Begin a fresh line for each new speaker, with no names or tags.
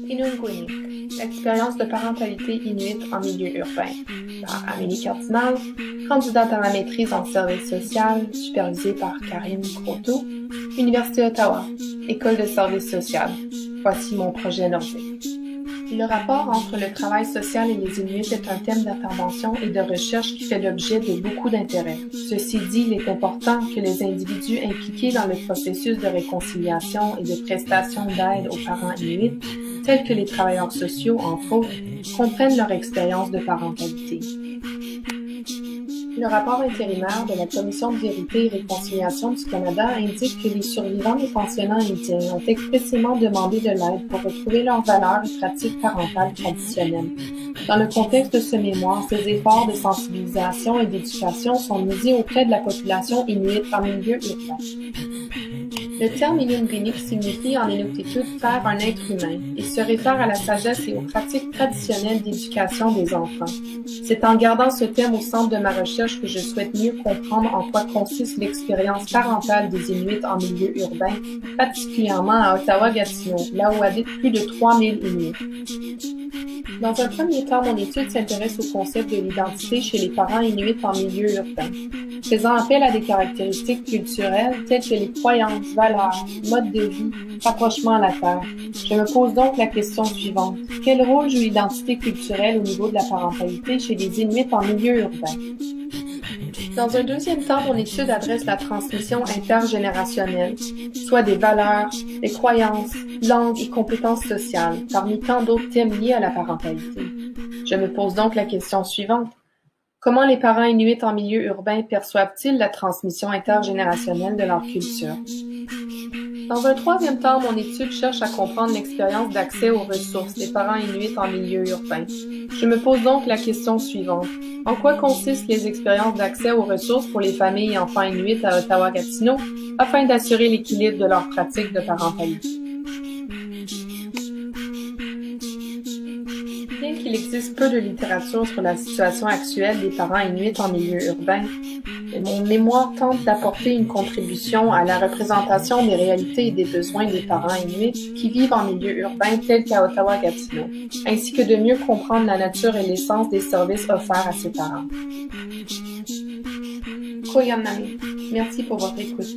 Inukjuenik, expérience de parentalité inuit en milieu urbain, par Amélie Cardinal, candidate à la maîtrise en service social, supervisée par Karine Croteau, Université Ottawa, École de service social. Voici mon projet nordique. Le rapport entre le travail social et les Inuits est un thème d'intervention et de recherche qui fait l'objet de beaucoup d'intérêt. Ceci dit, il est important que les individus impliqués dans le processus de réconciliation et de prestation d'aide aux parents Inuits, tels que les travailleurs sociaux, entre autres, comprennent leur expérience de parentalité. Le rapport intérimaire de la Commission de vérité et réconciliation du Canada indique que les survivants des pensionnats indiens ont expressément demandé de l'aide pour retrouver leurs valeurs et pratiques parentales traditionnelles. Dans le contexte de ce mémoire, ces efforts de sensibilisation et d'éducation sont misés auprès de la population inuite en milieu urbain. Le terme Inukjuenik signifie en inuktitut faire un être humain et se réfère à la sagesse et aux pratiques traditionnelles d'éducation des enfants. C'est en gardant ce thème au centre de ma recherche que je souhaite mieux comprendre en quoi consiste l'expérience parentale des Inuits en milieu urbain, particulièrement à Ottawa-Gatineau, là où habitent plus de 3000 Inuits. Dans un premier temps, mon étude s'intéresse au concept de l'identité chez les parents inuits en milieu urbain, faisant appel à des caractéristiques culturelles telles que les croyances, valeurs, modes de vie, rapprochement à la terre. Je me pose donc la question suivante. Quel rôle joue l'identité culturelle au niveau de la parentalité chez les Inuits en milieu urbain? Dans un deuxième temps, mon étude adresse la transmission intergénérationnelle, soit des valeurs, des croyances, langues et compétences sociales, parmi tant d'autres thèmes liés à la parentalité. Je me pose donc la question suivante. Comment les parents inuits en milieu urbain perçoivent-ils la transmission intergénérationnelle de leur culture? Dans un troisième temps, mon étude cherche à comprendre l'expérience d'accès aux ressources des parents inuits en milieu urbain. Je me pose donc la question suivante. En quoi consistent les expériences d'accès aux ressources pour les familles et enfants inuits à Ottawa-Gatineau afin d'assurer l'équilibre de leurs pratiques de parentalité? Bien qu'il existe peu de littérature sur la situation actuelle des parents inuits en milieu urbain, mon mémoire tente d'apporter une contribution à la représentation des réalités et des besoins des parents inuits qui vivent en milieu urbain tel qu'à Ottawa-Gatineau, ainsi que de mieux comprendre la nature et l'essence des services offerts à ces parents. Koyamnami. Merci pour votre écoute.